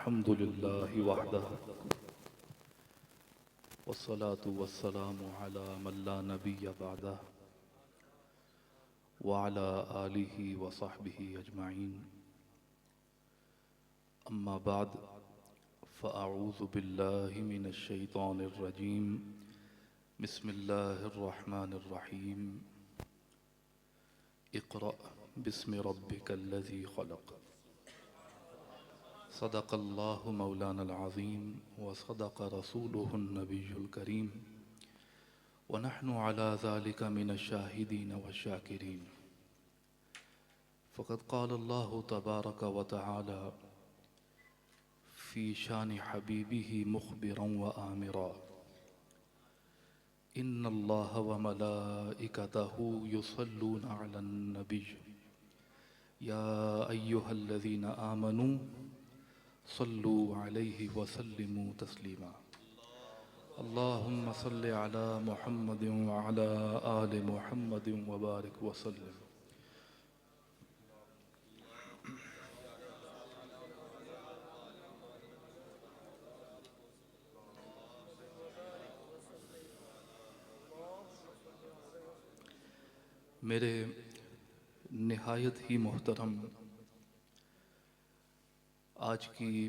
الحمد لله وحده والصلاة والسلام على من لا نبي بعده وعلى آله وصحبه أجمعين. أما بعد فأعوذ بالله من الشيطان الرجيم. بسم الله الرحمن الرحيم. اقرأ باسم ربك الذي خلق. صدق الله مولانا العظيم وصدق رسوله النبي الكريم ونحن على ذلك من الشاهدين والشاكرين. فقد قال الله تبارك وتعالى في شان حبيبه مخبرا وآمرا: إن الله وملائكته يصلون على النبي يا أيها الذين آمنوا صلوا عليه وسلموا تسليما. اللهم صل على محمد وعلى آل محمد وبارك وسلم. میرے نہایت ہی محترم آج کی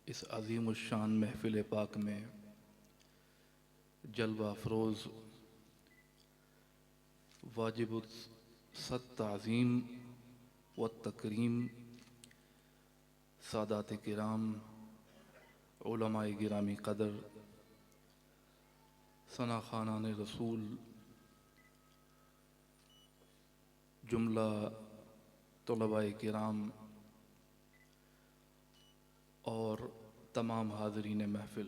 اس عظیم الشان محفل پاک میں جلوہ افروز واجب الصد تعظیم و تکریم سادات کرام، علماء گرامی قدر، ثنا خوانان رسول، جملہ طلباء کرام اور تمام حاضرین محفل،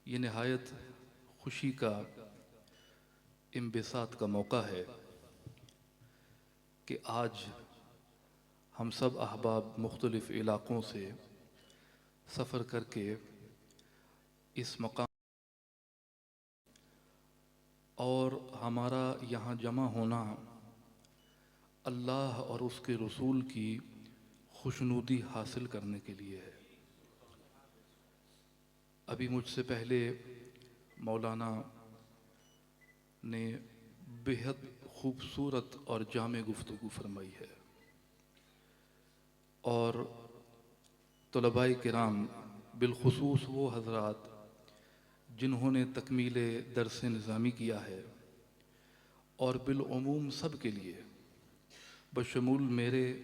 یہ نہایت خوشی کا انبساط کا موقع ہے کہ آج ہم سب احباب مختلف علاقوں سے سفر کر کے اس مقام اور ہمارا یہاں جمع ہونا اللہ اور اس کے رسول کی خوشنودی حاصل کرنے کے لیے ہے۔ ابھی مجھ سے پہلے مولانا نے بہت خوبصورت اور جامع گفتگو فرمائی ہے، اور طلباء کرام بالخصوص وہ حضرات جنہوں نے تکمیل درس نظامی کیا ہے، اور بالعموم سب کے لیے بشمول میرے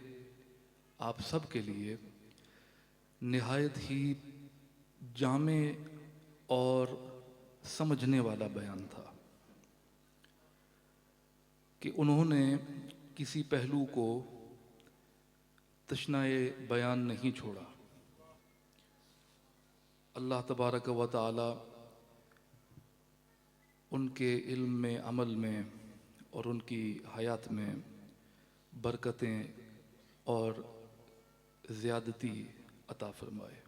آپ سب کے لیے نہایت ہی جامع اور سمجھنے والا بیان تھا کہ انہوں نے کسی پہلو کو تشنائے بیان نہیں چھوڑا۔ اللہ تبارک و تعالی ان کے علم میں، عمل میں اور ان کی حیات میں برکتیں اور زیادتی عطا فرمائے۔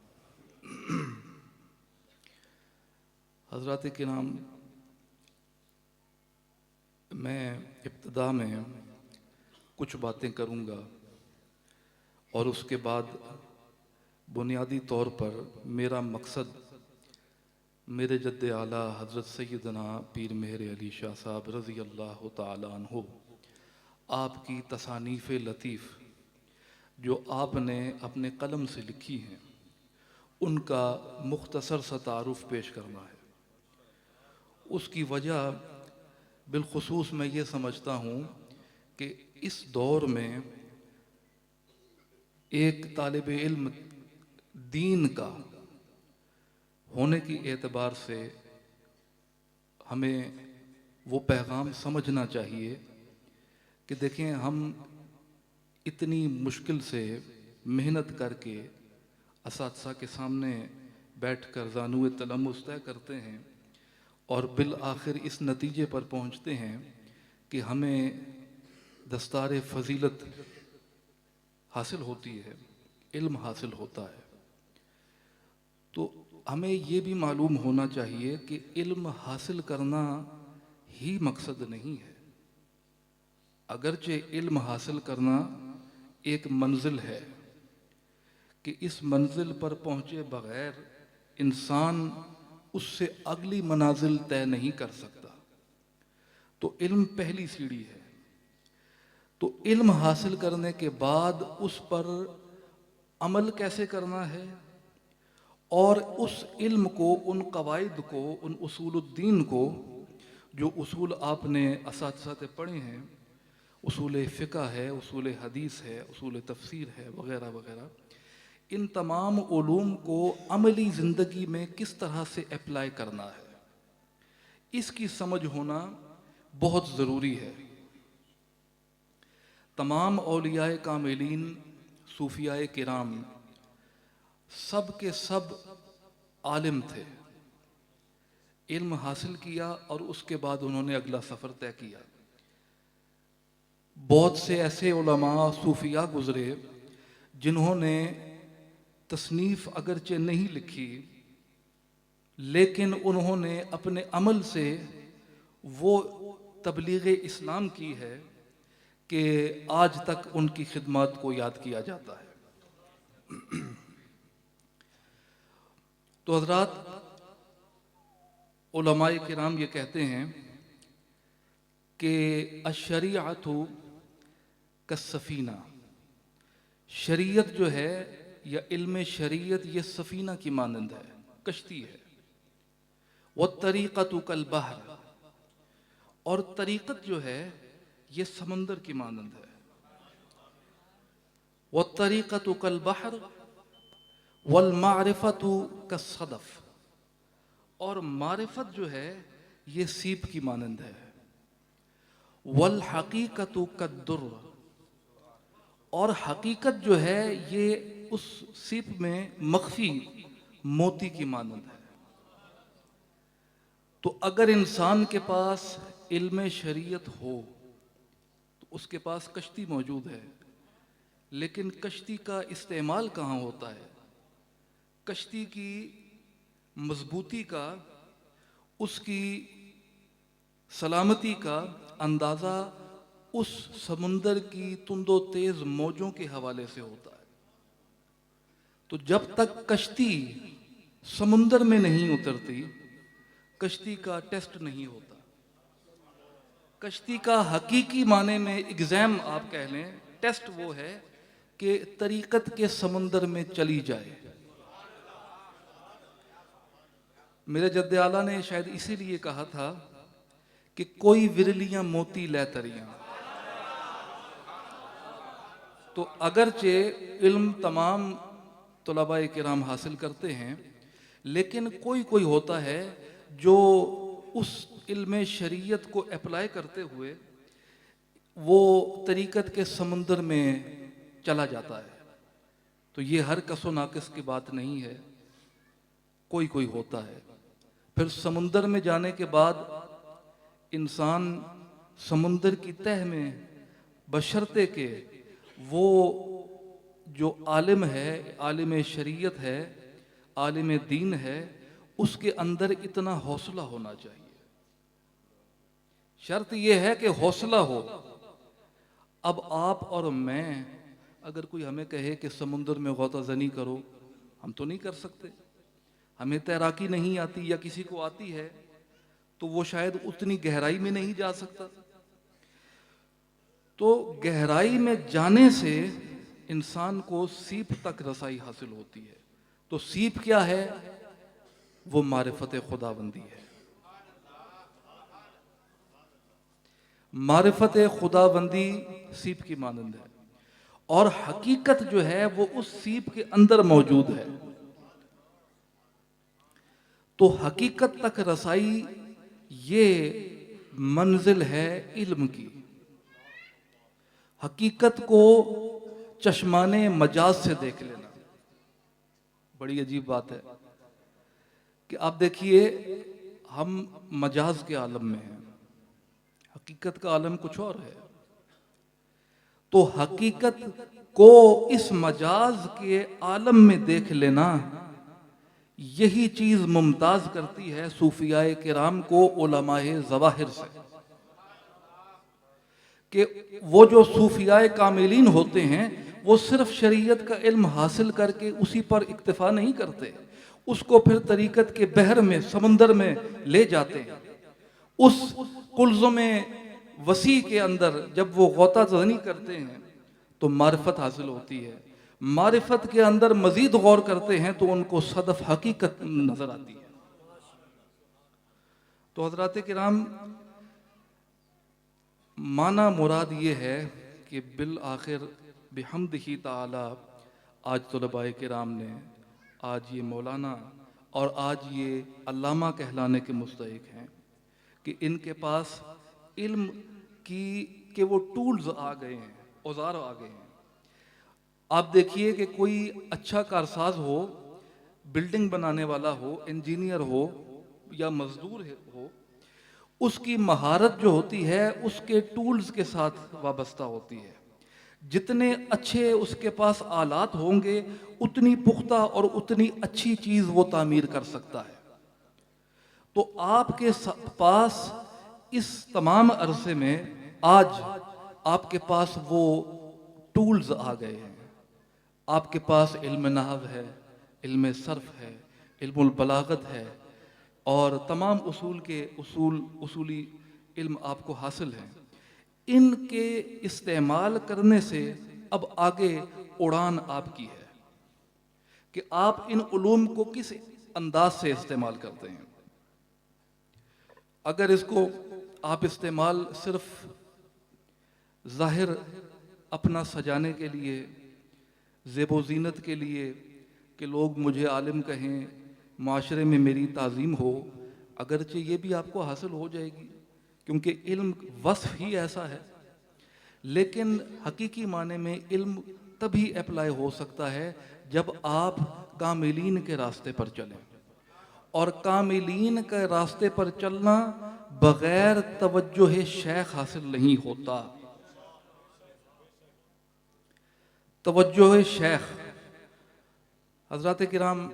حضرات کرام، میں ابتدا میں کچھ باتیں کروں گا اور اس کے بعد بنیادی طور پر میرا مقصد میرے جد اعلیٰ حضرت سیدنا پیر مہر علی شاہ صاحب رضی اللہ تعالیٰ عنہ آپ کی تصانیف لطیف جو آپ نے اپنے قلم سے لکھی ہیں ان کا مختصر سا تعارف پیش کرنا ہے۔ اس کی وجہ بالخصوص میں یہ سمجھتا ہوں کہ اس دور میں ایک طالب علم دین کا ہونے کی اعتبار سے ہمیں وہ پیغام سمجھنا چاہیے کہ دیکھیں، ہم اتنی مشکل سے محنت کر کے اساتذہ کے سامنے بیٹھ کر زانوِ تلمس طے کرتے ہیں اور بالآخر اس نتیجے پر پہنچتے ہیں کہ ہمیں دستار فضیلت حاصل ہوتی ہے، علم حاصل ہوتا ہے۔ تو ہمیں یہ بھی معلوم ہونا چاہیے کہ علم حاصل کرنا ہی مقصد نہیں ہے، اگرچہ علم حاصل کرنا ایک منزل ہے، کہ اس منزل پر پہنچے بغیر انسان اس سے اگلی منازل طے نہیں کر سکتا۔ تو علم پہلی سیڑھی ہے۔ تو علم حاصل کرنے کے بعد اس پر عمل کیسے کرنا ہے، اور اس علم کو، ان قواعد کو، ان اصول الدین کو، جو اصول آپ نے اساتذہ سے پڑھے ہیں، اصول فقہ ہے، اصول حدیث ہے، اصول تفسیر ہے، وغیرہ وغیرہ، ان تمام علوم کو عملی زندگی میں کس طرح سے اپلائی کرنا ہے، اس کی سمجھ ہونا بہت ضروری ہے۔ تمام اولیاء کاملین، صوفیاء کرام، سب کے سب عالم تھے، علم حاصل کیا اور اس کے بعد انہوں نے اگلا سفر طے کیا۔ بہت سے ایسے علماء صوفیاء گزرے جنہوں نے تصنیف اگرچہ نہیں لکھی، لیکن انہوں نے اپنے عمل سے وہ تبلیغ اسلام کی ہے کہ آج تک ان کی خدمات کو یاد کیا جاتا ہے۔ تو حضرات، علماء کرام یہ کہتے ہیں کہ الشریعۃ کالسفینہ، شریعت جو ہے یا علم شریعت یہ سفینہ کی مانند ہے، کشتی ہے۔ والطریقۃ کالبحر، اور طریقت جو ہے یہ سمندر کی مانند ہے۔ والطریقۃ کالبحر والمعرفۃ کالصدف، اور معرفت جو ہے یہ سیپ کی مانند ہے۔ والحقیقۃ کالدر، اور حقیقت جو ہے یہ اس سیپ میں مخفی موتی کی مانند ہے۔ تو اگر انسان کے پاس علم شریعت ہو تو اس کے پاس کشتی موجود ہے، لیکن کشتی کا استعمال کہاں ہوتا ہے؟ کشتی کی مضبوطی کا، اس کی سلامتی کا اندازہ اس سمندر کی تند و تیز موجوں کے حوالے سے ہوتا ہے۔ تو جب تک کشتی سمندر میں نہیں اترتی، کشتی کا ٹیسٹ نہیں ہوتا۔ کشتی کا حقیقی معنی میں ایگزام آپ کہہ لیں، ٹیسٹ وہ ہے کہ طریقت کے سمندر میں چلی جائے۔ میرے جد اعلیٰ نے شاید اسی لیے کہا تھا کہ کوئی ورلیاں موتی لے تریاں۔ تو اگرچہ علم تمام طلباء کرام حاصل کرتے ہیں، لیکن کوئی ہوتا ہے جو اس علم شریعت کو اپلائی کرتے ہوئے وہ طریقت کے سمندر میں چلا جاتا ہے۔ تو یہ ہر کس و ناقص کی بات نہیں ہے، کوئی ہوتا ہے۔ پھر سمندر میں جانے کے بعد انسان سمندر کی تہ میں، بشرطے کہ وہ جو عالم ہے، عالم شریعت ہے، عالم دین ہے، اس کے اندر اتنا حوصلہ ہونا چاہیے۔ شرط یہ ہے کہ حوصلہ ہو۔ اب آپ اور میں، اگر کوئی ہمیں کہے کہ سمندر میں غوطہ زنی کرو، ہم تو نہیں کر سکتے۔ ہمیں تیراکی نہیں آتی، یا کسی کو آتی ہے تو وہ شاید اتنی گہرائی میں نہیں جا سکتا۔ تو گہرائی میں جانے سے انسان کو سیپ تک رسائی حاصل ہوتی ہے۔ تو سیپ کیا ہے؟ وہ معرفت خداوندی ہے۔ معرفت خداوندی سیپ کی مانند ہے، اور حقیقت جو ہے وہ اس سیپ کے اندر موجود ہے۔ تو حقیقت تک رسائی یہ منزل ہے علم کی۔ حقیقت کو چشمان مجاز سے دیکھ لینا بڑی عجیب بات ہے کہ آپ دیکھیے، ہم مجاز کے عالم میں ہیں، حقیقت کا عالم کچھ اور ہے۔ تو حقیقت کو اس مجاز کے عالم میں دیکھ لینا، یہی چیز ممتاز کرتی ہے صوفیاء کرام کو علماء ظواہر سے، کہ وہ جو صوفیاء کاملین ہوتے ہیں وہ صرف شریعت کا علم حاصل کر کے اسی پر اکتفا نہیں کرتے، اس کو پھر طریقت کے بحر میں، سمندر میں لے جاتے ہیں۔ اس قلزم وسیع کے اندر جب وہ غوطہ زنی کرتے ہیں تو معرفت حاصل ہوتی ہے، معرفت کے اندر مزید غور کرتے ہیں تو ان کو صدف حقیقت نظر آتی ہے۔ تو حضرات کرام، معنی مراد یہ ہے کہ بالآخر بحمدہ تعالی آج طلباء کرام نے، آج یہ مولانا اور آج یہ علامہ کہلانے کے مستحق ہیں کہ ان کے پاس علم کی کہ وہ ٹولز آ گئے ہیں، اوزار آ گئے ہیں۔ آپ دیکھیے کہ کوئی اچھا کارساز ہو، بلڈنگ بنانے والا ہو، انجینئر ہو یا مزدور ہو، اس کی مہارت جو ہوتی ہے اس کے ٹولز کے ساتھ وابستہ ہوتی ہے۔ جتنے اچھے اس کے پاس آلات ہوں گے اتنی پختہ اور اتنی اچھی چیز وہ تعمیر کر سکتا ہے۔ تو آپ کے پاس اس تمام عرصے میں آج آپ کے پاس وہ ٹولز آ گئے ہیں۔ آپ کے پاس علم نحو ہے، علم صرف ہے، علم البلاغت ہے، اور تمام اصولی علم آپ کو حاصل ہیں۔ ان کے استعمال کرنے سے اب آگے اڑان آپ کی ہے کہ آپ ان علوم کو کس انداز سے استعمال کرتے ہیں۔ اگر اس کو آپ استعمال صرف ظاہر اپنا سجانے کے لیے، زیب و زینت کے لیے کہ لوگ مجھے عالم کہیں، معاشرے میں میری تعظیم ہو، اگرچہ یہ بھی آپ کو حاصل ہو جائے گی کیونکہ علم وصف ہی ایسا ہے، لیکن حقیقی معنی میں علم تبھی اپلائی ہو سکتا ہے جب آپ کاملین کے راستے پر چلیں، اور کاملین کے راستے پر چلنا بغیر توجہ شیخ حاصل نہیں ہوتا۔ توجہ شیخ، حضرات کرام،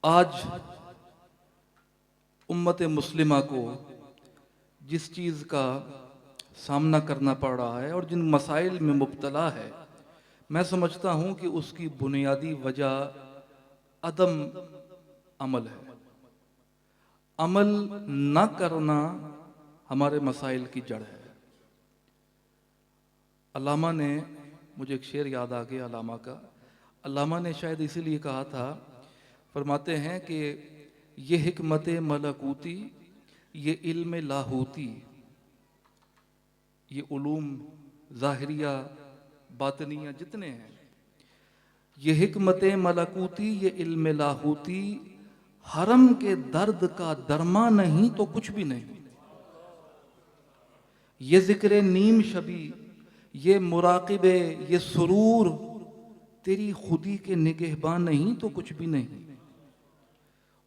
آج امت مسلمہ کو جس چیز کا سامنا کرنا پڑ رہا ہے اور جن مسائل میں مبتلا ہے، میں سمجھتا ہوں کہ اس کی بنیادی وجہ عدم عمل ہے۔ عمل نہ کرنا ہمارے مسائل کی جڑ ہے۔ علامہ نے، مجھے ایک شعر یاد آ گیا علامہ کا، علامہ نے شاید اسی لیے کہا تھا، فرماتے ہیں کہ یہ حکمت ملکوتی، یہ علم لاہوتی، یہ علوم ظاہریہ باطنیہ جتنے ہیں، یہ حکمت ملکوتی، یہ علم لاہوتی، حرم کے درد کا درما نہیں تو کچھ بھی نہیں، یہ ذکر نیم شبی، یہ مراقبے، یہ سرور، تیری خودی کے نگہباں نہیں تو کچھ بھی نہیں۔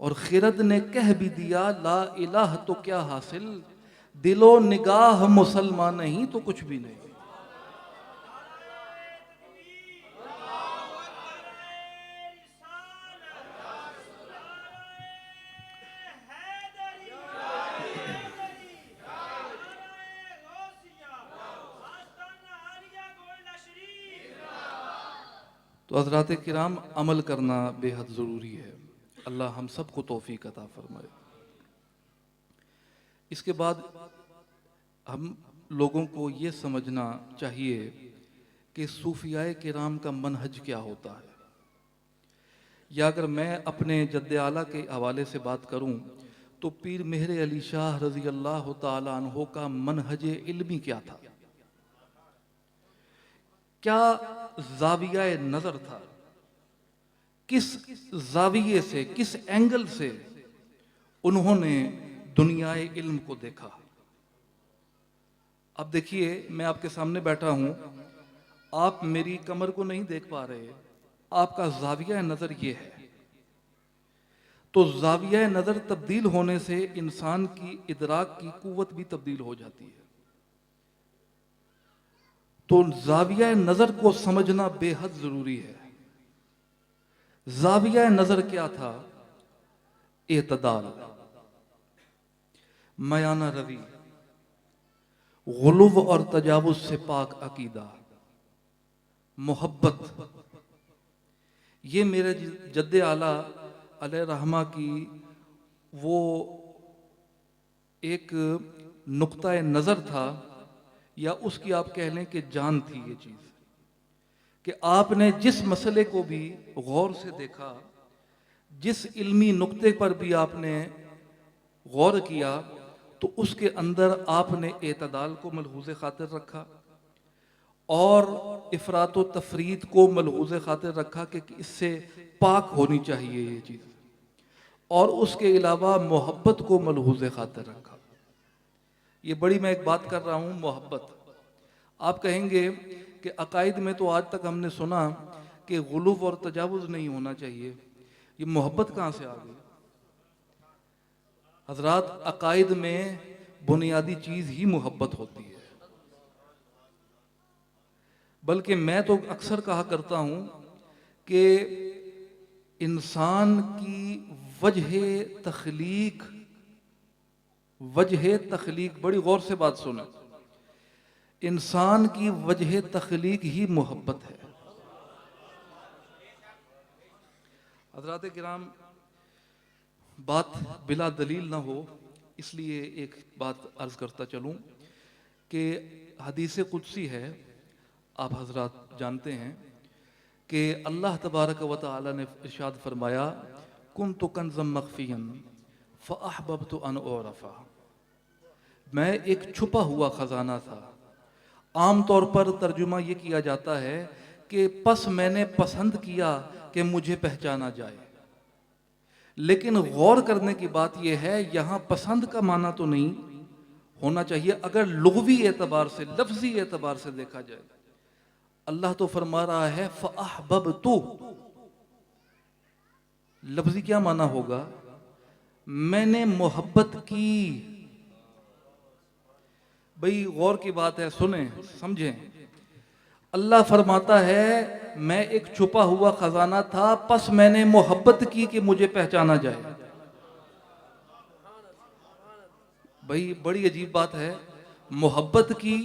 اور خرد نے کہہ بھی دیا لا الہ تو کیا حاصل، دل و نگاہ مسلمان نہیں تو کچھ بھی نہیں۔ تو حضرات کرام، عمل کرنا بے حد ضروری ہے۔ اللہ ہم سب کو توفیق عطا فرمائے۔ اس کے بعد ہم لوگوں کو یہ سمجھنا چاہیے کہ صوفیاء کرام کا منہج کیا ہوتا ہے، یا اگر میں اپنے جد اعلیٰ کے حوالے سے بات کروں تو پیر مہر علی شاہ رضی اللہ تعالیٰ عنہ کا منہج علمی کیا تھا، کیا زاویہ نظر تھا، کس زاویے سے، کس اینگل سے انہوں نے دنیا علم کو دیکھا۔ اب دیکھیے، میں آپ کے سامنے بیٹھا ہوں، آپ میری کمر کو نہیں دیکھ پا رہے، آپ کا زاویہ نظر یہ ہے۔ تو زاویہ نظر تبدیل ہونے سے انسان کی ادراک کی قوت بھی تبدیل ہو جاتی ہے۔ تو زاویہ نظر کو سمجھنا بے حد ضروری ہے۔ زاویہ نظر کیا تھا؟ اعتدال، میانہ روی، غلو اور تجاوز سے پاک عقیدہ، محبت، یہ میرے جد اعلیٰ علیہ رحمہ کی وہ ایک نقطہ نظر تھا، یا اس کی آپ کہہ لیں کہ جان تھی یہ چیز، کہ آپ نے جس مسئلے کو بھی غور سے دیکھا، جس علمی نقطے پر بھی آپ نے غور کیا، تو اس کے اندر آپ نے اعتدال کو ملحوظ خاطر رکھا اور افراط و تفرید کو ملحوظ خاطر رکھا کہ اس سے پاک ہونی چاہیے یہ چیز، اور اس کے علاوہ محبت کو ملحوظ خاطر رکھا۔ یہ بڑی میں ایک بات کر رہا ہوں، محبت۔ آپ کہیں گے کہ عقائد میں تو آج تک ہم نے سنا کہ غلو اور تجاوز نہیں ہونا چاہیے، یہ محبت کہاں سے آ گئی؟ حضرات، عقائد میں بنیادی چیز ہی محبت ہوتی ہے، بلکہ میں تو اکثر کہا کرتا ہوں کہ انسان کی وجہ تخلیق، بڑی غور سے بات سنیں، انسان کی وجہ تخلیق ہی محبت ہے۔ حضرات کرام، بات بلا دلیل نہ ہو اس لیے ایک بات عرض کرتا چلوں کہ حدیث قدسی ہے، آپ حضرات جانتے ہیں کہ اللہ تبارک و تعالی نے ارشاد فرمایا، کنت کنزا مخفیا فاحببت ان اعرف، میں ایک چھپا ہوا خزانہ تھا۔ عام طور پر ترجمہ یہ کیا جاتا ہے کہ پس میں نے پسند کیا کہ مجھے پہچانا جائے، لیکن غور کرنے کی بات یہ ہے یہاں پسند کا معنی تو نہیں ہونا چاہیے اگر لغوی اعتبار سے، لفظی اعتبار سے دیکھا جائے۔ اللہ تو فرما رہا ہے فَأَحْبَبْتُ، لفظی کیا معنی ہوگا؟ میں نے محبت کی۔ بھئی غور کی بات ہے، سنیں سمجھیں۔ اللہ فرماتا ہے میں ایک چھپا ہوا خزانہ تھا، پس میں نے محبت کی کہ مجھے پہچانا جائے۔ بھئی بڑی عجیب بات ہے، محبت کی،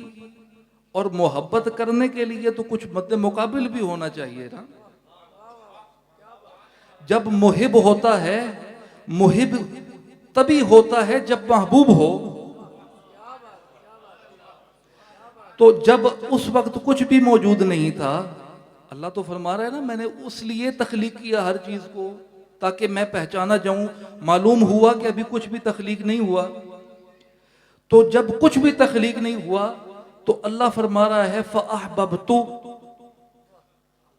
اور محبت کرنے کے لیے تو کچھ مد مقابل بھی ہونا چاہیے نا۔ جب محب ہوتا ہے، محب تبھی ہوتا ہے جب محبوب ہو، تو جب اس وقت کچھ بھی موجود نہیں تھا، اللہ تو فرما رہا ہے نا میں نے اس لیے تخلیق کیا ہر چیز کو تاکہ میں پہچانا جاؤں۔ معلوم ہوا کہ ابھی کچھ بھی تخلیق نہیں ہوا، تو جب کچھ بھی تخلیق نہیں ہوا تو اللہ فرما رہا ہے فَأَحْبَبْتُ،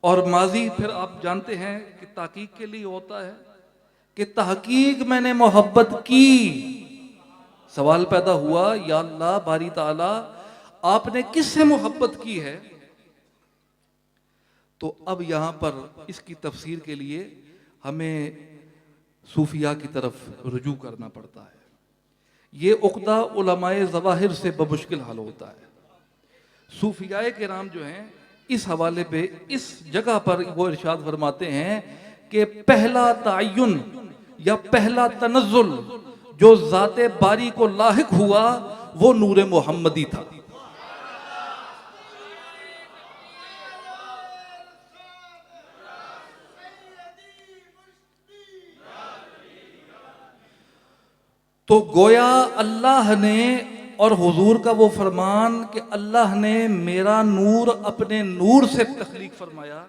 اور ماضی پھر آپ جانتے ہیں کہ تحقیق کے لیے ہوتا ہے کہ تحقیق میں نے محبت کی۔ سوال پیدا ہوا یا اللہ باری تعالی آپ نے کس سے محبت کی ہے؟ تو اب یہاں پر اس کی تفسیر کے لیے ہمیں صوفیاء کی طرف رجوع کرنا پڑتا ہے۔ یہ عقدہ علماء ظواہر سے بمشکل حل ہوتا ہے۔ صوفیاء کرام جو ہیں اس حوالے پہ اس جگہ پر وہ ارشاد فرماتے ہیں کہ پہلا تعین یا پہلا تنزل جو ذات باری کو لاحق ہوا وہ نور محمدی تھا۔ تو گویا اللہ نے، اور حضور کا وہ فرمان کہ اللہ نے میرا نور اپنے نور سے تخلیق فرمایا،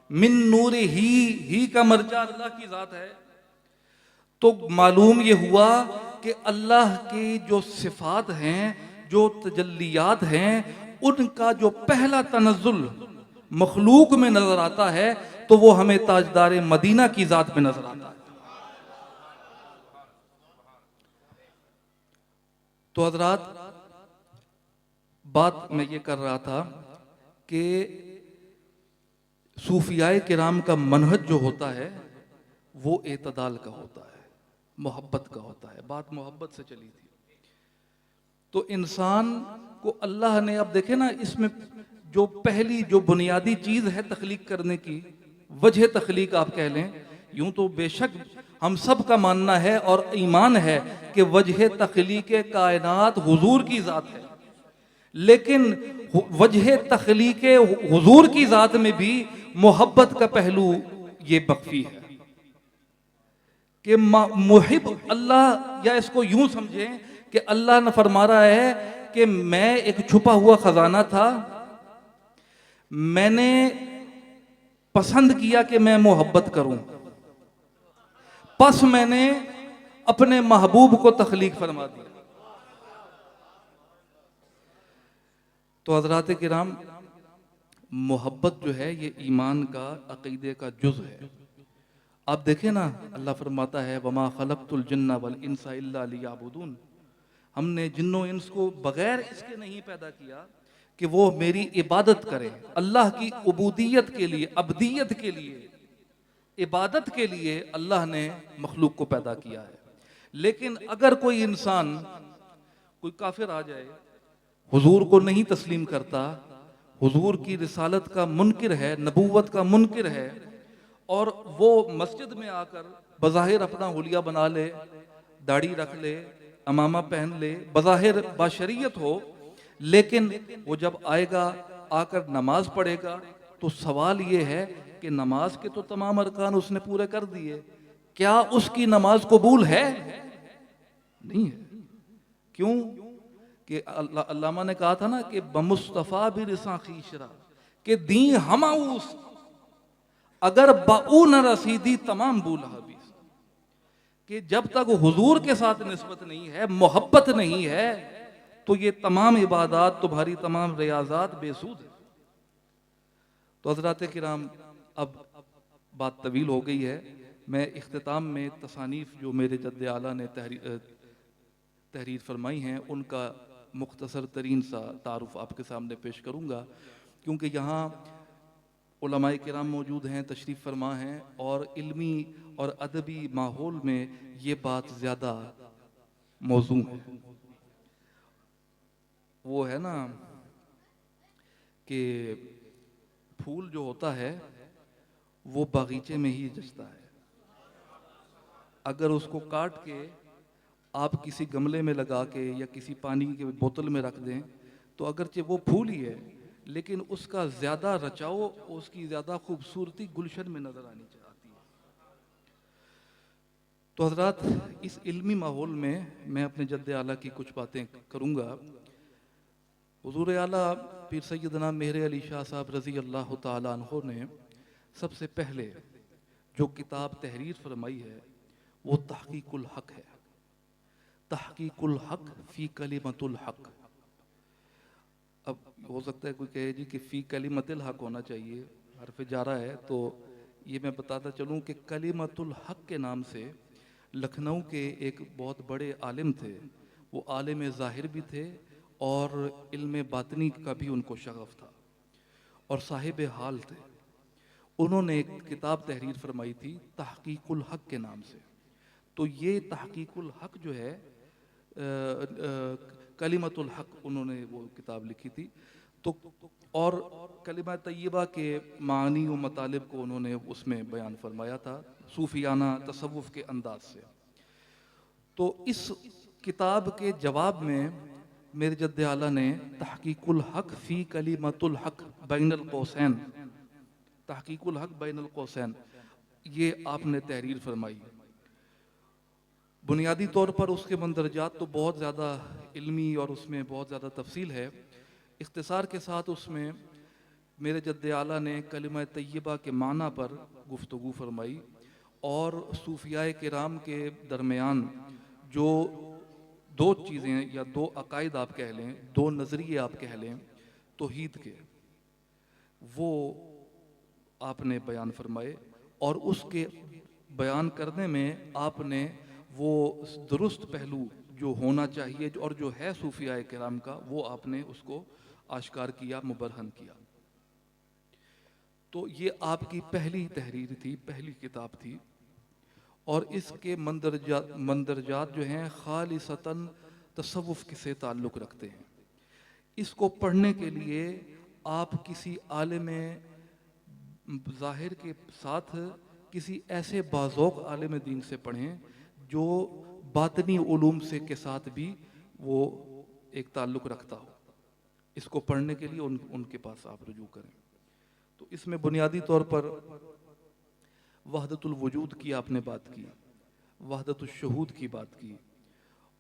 من نور ہی کا مرجع اللہ کی ذات ہے، تو معلوم یہ ہوا کہ اللہ کی جو صفات ہیں، جو تجلیات ہیں، ان کا جو پہلا تنزل مخلوق میں نظر آتا ہے تو وہ ہمیں تاجدار مدینہ کی ذات میں نظر آتا ہے۔ تو حضرات بات میں یہ کر رہا تھا کہ صوفیاء کرام کا منہج جو ہوتا ہے وہ اعتدال کا ہوتا ہے، محبت کا ہوتا ہے۔ بات محبت سے چلی تھی، تو انسان کو اللہ نے، اب دیکھیں نا اس میں جو پہلی جو بنیادی چیز ہے تخلیق کرنے کی، وجہ تخلیق آپ کہہ لیں، یوں تو بے شک ہم سب کا ماننا ہے اور ایمان ہے کہ وجہ تخلیق کائنات حضور کی ذات ہے، لیکن وجہ تخلیق حضور کی ذات میں بھی محبت کا پہلو یہ مخفی ہے کہ محب اللہ، یا اس کو یوں سمجھیں کہ اللہ نے فرما رہا ہے کہ میں ایک چھپا ہوا خزانہ تھا، میں نے پسند کیا کہ میں محبت کروں، پس میں نے اپنے محبوب کو تخلیق فرما دیا۔ تو حضرات کرام، محبت جو ہے یہ ایمان کا، عقیدے کا جز ہے۔ آپ دیکھیں نا، اللہ فرماتا ہے وَمَا خَلَقْتُ الْجِنَّ وَالْإِنسَ إِلَّا لِيَعْبُدُونَ، ہم نے جن و انس کو بغیر اس کے نہیں پیدا کیا کہ وہ میری عبادت کریں، اللہ کی عبودیت کے لیے، عبدیت کے لیے، عبادت کے لیے اللہ نے مخلوق کو پیدا کیا ہے۔ لیکن اگر کوئی انسان، کوئی کافر آ جائے، حضور کو نہیں تسلیم کرتا، حضور کی رسالت کا منکر ہے، نبوت کا منکر ہے، اور وہ مسجد میں آ کر بظاہر اپنا حلیہ بنا لے، داڑھی رکھ لے، امامہ پہن لے، بظاہر باشریت ہو، لیکن وہ جب آئے گا، آ کر نماز پڑھے گا، تو سوال یہ ہے کہ نماز کے تو تمام ارکان اس نے پورے کر دیے، کیا اس کی نماز قبول ہے؟ نہیں ہے۔ کیوں؟ کہ علامہ نے کہا تھا نا کہ بمصطفیٰ بھی رساں خیشرا، کہ دین ہماؤس اگر باؤ نہ رسیدی تمام بولا حبیث، کہ جب تک حضور کے ساتھ نسبت نہیں ہے، محبت نہیں ہے، تو یہ تمام عبادات، تمہاری تمام ریاضات بے سود ہے۔ تو حضرات کرام، اب بات طویل ہو گئی ہے، میں اختتام میں تصانیف جو میرے جد اعلیٰ نے تحریر فرمائی ہیں ان کا مختصر ترین سا تعارف آپ کے سامنے پیش کروں گا، کیونکہ یہاں علماء کرام موجود ہیں، تشریف فرما ہیں، اور علمی اور ادبی ماحول میں یہ بات زیادہ موزوں ہے۔ وہ ہے نا کہ پھول جو ہوتا ہے وہ باغیچے میں ہی جچتا ہے، اگر اس کو کاٹ کے آپ کسی گملے میں لگا کے یا کسی پانی کے بوتل میں رکھ دیں تو اگرچہ وہ پھول ہی ہے، لیکن اس کا زیادہ رچاؤ، اس کی زیادہ خوبصورتی گلشن میں نظر آنی چاہتی ہے۔ تو حضرات، اس علمی ماحول میں میں اپنے جد اعلیٰ کی کچھ باتیں کروں گا۔ حضور اعلیٰ پیر سیدنا مہر علی شاہ صاحب رضی اللہ تعالیٰ عنہ نے سب سے پہلے جو کتاب تحریر فرمائی ہے وہ تحقیق الحق ہے۔ تحقیق الحق فی کلمۃ الحق۔ اب ہو سکتا ہے کوئی کہے جی کہ فی کلمۃ الحق ہونا چاہیے، حرف جارہ ہے، تو یہ میں بتاتا چلوں کہ کلمۃ الحق کے نام سے لکھنؤ کے ایک بہت بڑے عالم تھے، وہ عالم ظاہر بھی تھے اور علم باطنی کا بھی ان کو شغف تھا، اور صاحب حال تھے۔ انہوں نے ایک کتاب تحریر فرمائی تھی تحقیق الحق کے نام سے۔ تو یہ تحقیق الحق جو ہے، کلمۃ الحق انہوں نے وہ کتاب لکھی تھی، تو اور کلمہ طیبہ کے معانی و مطالب کو انہوں نے اس میں بیان فرمایا تھا صوفیانہ تصوف کے انداز سے۔ تو اس کتاب کے جواب میں میرے جد اعلیٰ نے تحقیق الحق فی کلمۃ الحق بین القوسین، تحقیق الحق بین القوسین، یہ آپ نے تحریر فرمائی۔ بنیادی طور پر اس کے مندرجات تو بہت زیادہ علمی اور اس میں بہت زیادہ تفصیل ہے، اختصار کے ساتھ اس میں میرے جد اعلیٰ نے کلمہ طیبہ کے معنی پر گفتگو فرمائی، اور صوفیاء کرام کے درمیان جو دو چیزیں یا دو عقائد آپ کہہ لیں، دو نظریے آپ کہہ لیں توحید کے، وہ آپ نے بیان فرمائے، اور اس کے بیان کرنے میں آپ نے وہ درست پہلو جو ہونا چاہیے اور جو ہے صوفیاء کرام کا، وہ آپ نے اس کو آشکار کیا، مبرہن کیا۔ تو یہ آپ کی پہلی تحریر تھی، پہلی کتاب تھی، اور اس کے مندرجات جو ہیں خالصتاً تصوف سے تعلق رکھتے ہیں۔ اس کو پڑھنے کے لیے آپ کسی عالم ظاہر کے ساتھ کسی ایسے باذوق عالم دین سے پڑھیں جو باطنی علوم سے کے ساتھ بھی وہ ایک تعلق رکھتا ہو۔ اس کو پڑھنے کے لیے ان کے پاس آپ رجوع کریں۔ تو اس میں بنیادی طور پر وحدت الوجود کی آپ نے بات کی، وحدت الشہود کی بات کی،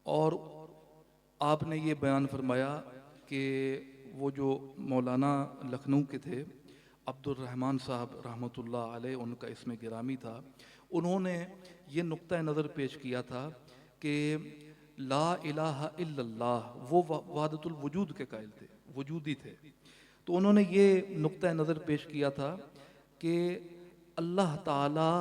اور آپ نے یہ بیان فرمایا کہ وہ جو مولانا لکھنؤ کے تھے عبد الرحمن صاحب رحمۃ اللہ علیہ، ان کا اسم گرامی تھا، انہوں نے یہ نقطہ نظر پیش کیا تھا کہ لا الہ الا اللہ، وہ وحدت الوجود کے قائل تھے، وجودی تھے، تو انہوں نے یہ نقطہ نظر پیش کیا تھا کہ اللہ تعالی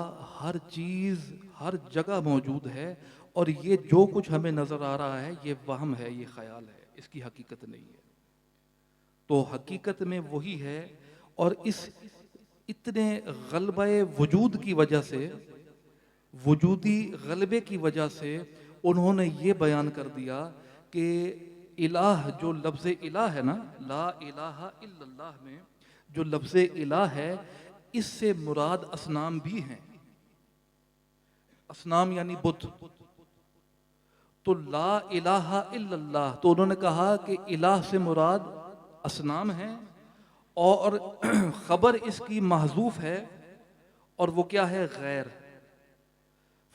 ہر چیز ہر جگہ موجود ہے، اور یہ جو کچھ ہمیں نظر آ رہا ہے یہ وہم ہے، یہ خیال ہے، اس کی حقیقت نہیں ہے۔ تو حقیقت میں وہی ہے، اور اس اتنے غلبہ وجود کی وجہ سے، وجودی غلبے کی وجہ سے انہوں نے یہ بیان کر دیا کہ الہ، جو لفظ الہ ہے نا، لا الہ الا اللہ میں جو لفظ الہ ہے، اس سے مراد اصنام بھی ہیں، اصنام یعنی بت۔ تو لا الہ الا اللہ، تو انہوں نے کہا کہ الہ سے مراد اصنام ہیں، اور خبر اس کی محذوف ہے، اور وہ کیا ہے؟ غیر۔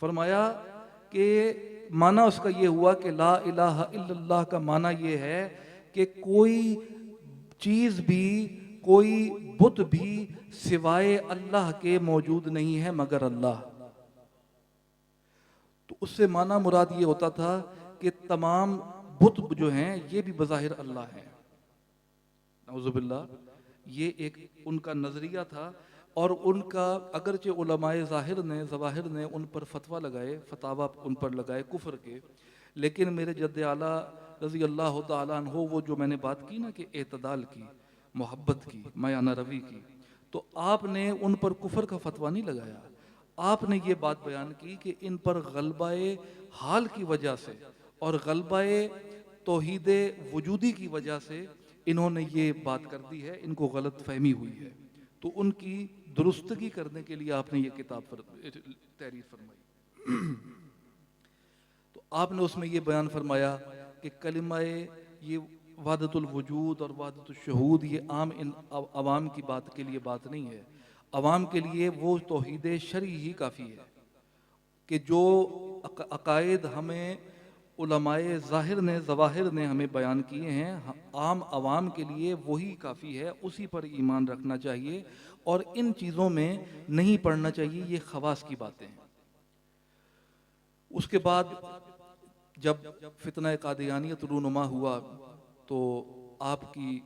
فرمایا کہ معنی اس کا یہ ہوا کہ لا الہ الا اللہ کا معنی یہ ہے کہ کوئی چیز بھی، کوئی بت بھی سوائے اللہ کے موجود نہیں ہے مگر اللہ۔ تو اس سے معنی مراد یہ ہوتا تھا کہ تمام بت جو ہیں یہ بھی بظاہر اللہ ہیں، نعوذ باللہ۔ یہ ایک ان کا نظریہ تھا، اور ان کا اگرچہ علماء ظواہر نے ان پر فتویٰ لگائے، فتاویٰ ان پر لگائے کفر کے، لیکن میرے جد اعلیٰ رضی اللہ تعالیٰ عنہ، وہ جو میں نے بات کی نا کہ اعتدال کی، محبت کی، مایانہ روی کی، تو آپ نے ان پر کفر کا فتویٰ نہیں لگایا، آپ نے یہ بات بیان کی کہ ان پر غلبہ حال کی وجہ سے اور غلبہ توحید وجودی کی وجہ سے انہوں نے یہ بات کر دی ہے، ان کو غلط فہمی ہوئی ہے، تو ان کی درستگی کرنے کے لیے آپ نے یہ کتاب تحریر فرمائی۔ تو آپ نے اس میں یہ بیان فرمایا کہ کلمہ یہ وحدت الوجود اور وحدت الشہود یہ عام ان عوام کی بات کے لیے بات نہیں ہے، عوام کے لیے وہ توحید شرعی ہی کافی ہے کہ جو عقائد ہمیں علماء ظواہر نے ہمیں بیان کیے ہیں، عام عوام کے لیے وہی کافی ہے، اسی پر ایمان رکھنا چاہیے، اور ان چیزوں میں نہیں پڑھنا چاہیے، یہ خواص کی باتیں ہیں۔ اس کے بعد جب فتنہ قادیانیت رونما ہوا تو آپ کی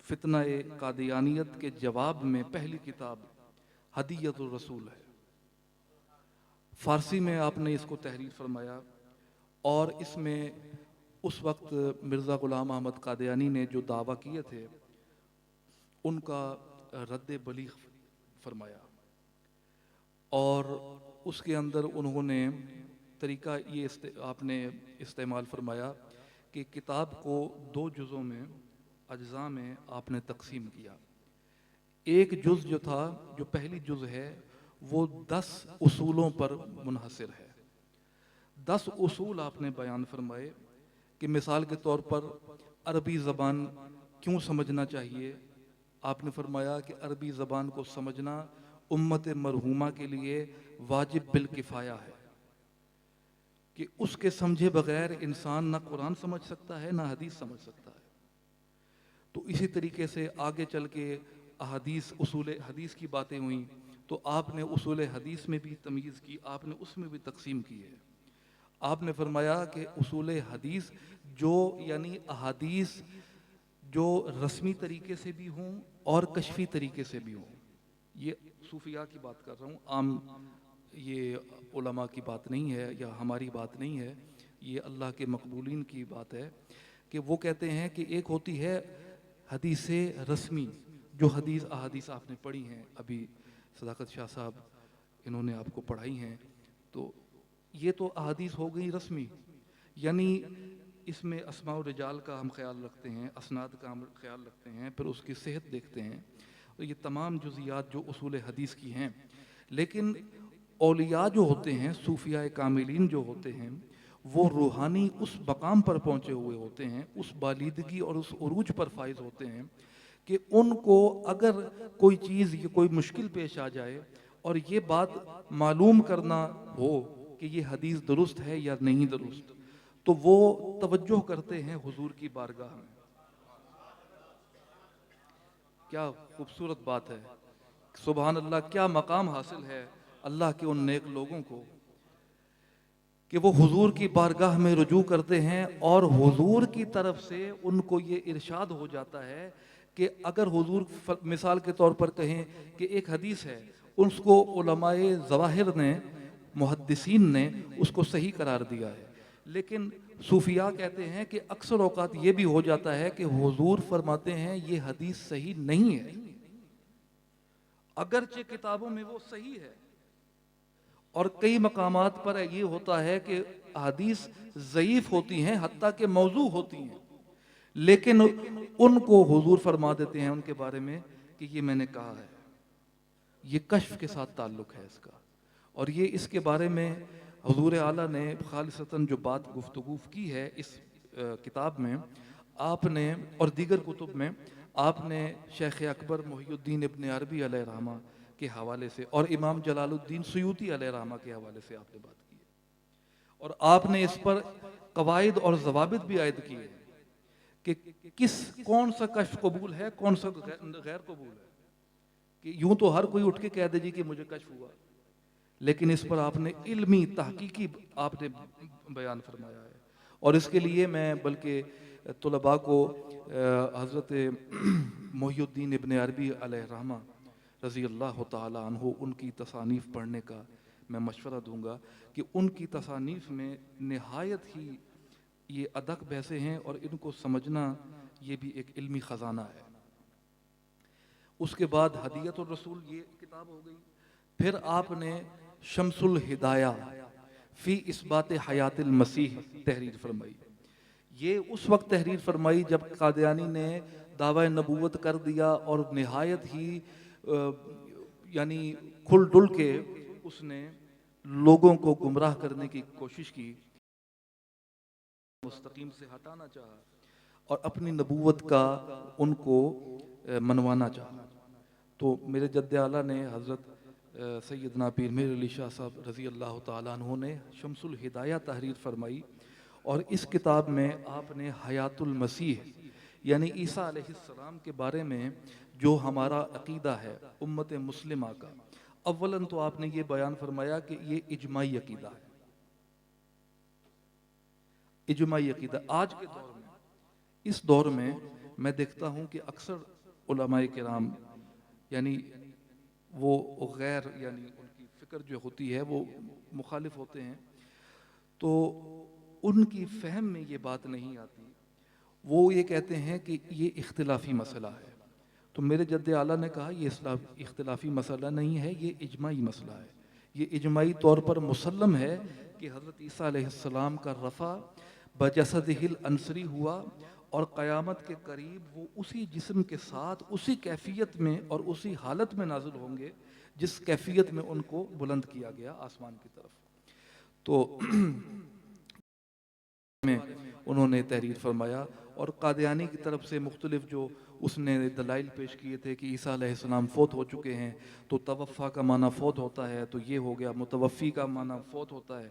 فتنہ قادیانیت کے جواب میں پہلی کتاب ہدیۃ الرسول ہے، فارسی میں آپ نے اس کو تحریر فرمایا، اور اس میں اس وقت مرزا غلام احمد قادیانی نے جو دعویٰ کیے تھے ان کا رد بلیغ فرمایا، اور اس کے اندر انہوں نے طریقہ یہ آپ نے استعمال فرمایا کہ کتاب کو 2 جزوں میں، اجزاء میں آپ نے تقسیم کیا۔ ایک جز جو تھا، جو پہلی جز ہے، وہ 10 اصولوں پر منحصر ہے۔ 10 اصول آپ نے بیان فرمائے کہ مثال کے طور پر عربی زبان کیوں سمجھنا چاہیے۔ آپ نے فرمایا کہ عربی زبان کو سمجھنا امت مرحومہ کے لیے واجب بالکفایہ ہے، کہ اس کے سمجھے بغیر انسان نہ قرآن سمجھ سکتا ہے نہ حدیث سمجھ سکتا ہے۔ تو اسی طریقے سے آگے چل کے احادیث، اصول حدیث کی باتیں ہوئیں، تو آپ نے اصول حدیث میں بھی تمیز کی، آپ نے اس میں بھی تقسیم کی ہے۔ آپ نے فرمایا کہ اصول حدیث جو یعنی احادیث جو رسمی طریقے سے بھی ہوں اور کشفی طریقے سے بھی ہوں، یہ صوفیاء کی بات کر رہا ہوں، عام یہ علماء کی بات نہیں ہے یا ہماری بات نہیں ہے، یہ اللہ کے مقبولین کی بات ہے، کہ وہ کہتے ہیں کہ ایک ہوتی ہے حدیث رسمی، جو احادیث آپ نے پڑھی ہیں، ابھی صداقت شاہ صاحب انہوں نے آپ کو پڑھائی ہیں، تو یہ تو احادیث ہو گئی رسمی، یعنی اس میں اسماء و رجال کا ہم خیال رکھتے ہیں، اسناد کا ہم خیال رکھتے ہیں، پھر اس کی صحت دیکھتے ہیں، تو یہ تمام جزیات جو اصول حدیث کی ہیں۔ لیکن اولیاء جو ہوتے ہیں، صوفیاء کاملین جو ہوتے ہیں، وہ روحانی اس مقام پر پہنچے ہوئے ہوتے ہیں، اس بالیدگی اور اس عروج پر فائز ہوتے ہیں کہ ان کو اگر کوئی چیز یا کوئی مشکل پیش آ جائے اور یہ بات معلوم کرنا ہو کہ یہ حدیث درست ہے یا نہیں درست، تو وہ توجہ کرتے ہیں حضور کی بارگاہ میں۔ کیا خوبصورت بات ہے، سبحان اللہ، کیا مقام حاصل ہے اللہ کے ان نیک لوگوں کو کہ وہ حضور کی بارگاہ میں رجوع کرتے ہیں اور حضور کی طرف سے ان کو یہ ارشاد ہو جاتا ہے کہ اگر حضور مثال کے طور پر کہیں کہ ایک حدیث ہے، اس کو علماء ظواہر نے، محدثین نے اس کو صحیح قرار دیا ہے، لیکن صوفیاء کہتے ہیں کہ اکثر اوقات یہ بھی ہو جاتا ہے کہ حضور فرماتے ہیں یہ حدیث صحیح نہیں ہے، اگرچہ کتابوں میں وہ صحیح ہے۔ اور کئی مقامات پر یہ ہوتا ہے کہ حدیث ضعیف ہوتی ہیں، حتیٰ کہ موضوع ہوتی ہیں، لیکن ان کو حضور فرما دیتے ہیں ان کے بارے میں کہ یہ میں نے کہا ہے۔ یہ کشف کے ساتھ تعلق ہے اس کا، اور یہ اس کے بارے میں حضور اعلیٰ نے خالصتاً جو بات گفتگو کی ہے اس کتاب میں، آپ نے اور دیگر کتب میں آپ نے شیخ اکبر محی الدین ابن عربی علیہ رحمہ کے حوالے سے اور امام جلال الدین سیوطی علیہ رحمہ کے حوالے سے آپ نے بات کی ہے، اور آپ نے اس پر قواعد اور ضوابط بھی عائد کیے کہ کون سا کشف قبول ہے، کون سا غیر قبول ہے۔ کہ یوں تو ہر کوئی اٹھ کے کہہ دے جی کہ مجھے کشف ہوا، لیکن اس پر آپ نے علمی تحقیقی آپ نے بیان فرمایا ہے۔ اور اس کے لیے میں بلکہ طلباء کو حضرت محی الدین ابن عربی علیہ رحمہ رضی اللہ تعالی عنہ ان کی تصانیف پڑھنے کا میں مشورہ دوں گا کہ ان کی تصانیف میں نہایت ہی یہ ادق بحثیں ہیں، اور ان کو سمجھنا یہ بھی ایک علمی خزانہ ہے۔ اس کے بعد ہدیت الرسول یہ کتاب ہو گئی، پھر آپ نے شمس الہدایہ فی اثبات حیات المسیح تحریر فرمائی۔ یہ اس وقت تحریر فرمائی جب قادیانی نے دعوی نبوت کر دیا اور نہایت ہی یعنی کھل ڈل کے اس نے لوگوں کو گمراہ کرنے کی کوشش کی، مستقیم سے ہٹانا چاہا اور اپنی نبوت کا ان کو منوانا چاہا۔ تو میرے جد اعلیٰ نے حضرت سیدنا پیر میر علی شاہ صاحب رضی اللہ تعالیٰ عنہ نے شمس الہدایہ تحریر فرمائی، اور اس کتاب میں آپ نے حیات المسیح یعنی عیسیٰ علیہ السلام کے بارے میں جو ہمارا عقیدہ ہے امت مسلمہ کا، اولاً تو آپ نے یہ بیان فرمایا کہ یہ اجماعی عقیدہ ہے، اجماعی عقیدہ۔ آج کے دور میں، اس دور میں میں دیکھتا ہوں کہ اکثر علماء کرام یعنی وہ غیر یعنی ان کی فکر جو ہوتی ہے وہ مخالف ہوتے ہیں، تو ان کی فہم میں یہ بات نہیں آتی، وہ یہ کہتے ہیں کہ یہ اختلافی مسئلہ ہے۔ تو میرے جد اعلیٰ نے کہا یہ اختلافی مسئلہ نہیں ہے، یہ اجماعی مسئلہ ہے، یہ اجماعی طور پر مسلم ہے کہ حضرت عیسیٰ علیہ السلام کا رفع بجسدہ الانصری ہوا، اور قیامت کے قریب وہ اسی جسم کے ساتھ اسی کیفیت میں اور اسی حالت میں نازل ہوں گے جس کیفیت میں ان کو بلند کیا گیا آسمان کی طرف۔ تو میں انہوں نے تحریر فرمایا، اور قادیانی کی طرف سے مختلف جو اس نے دلائل پیش کیے تھے کہ عیسیٰ علیہ السلام فوت ہو چکے ہیں، تو توفیٰ کا معنی فوت ہوتا ہے، تو یہ ہو گیا، متوفی کا معنی فوت ہوتا ہے،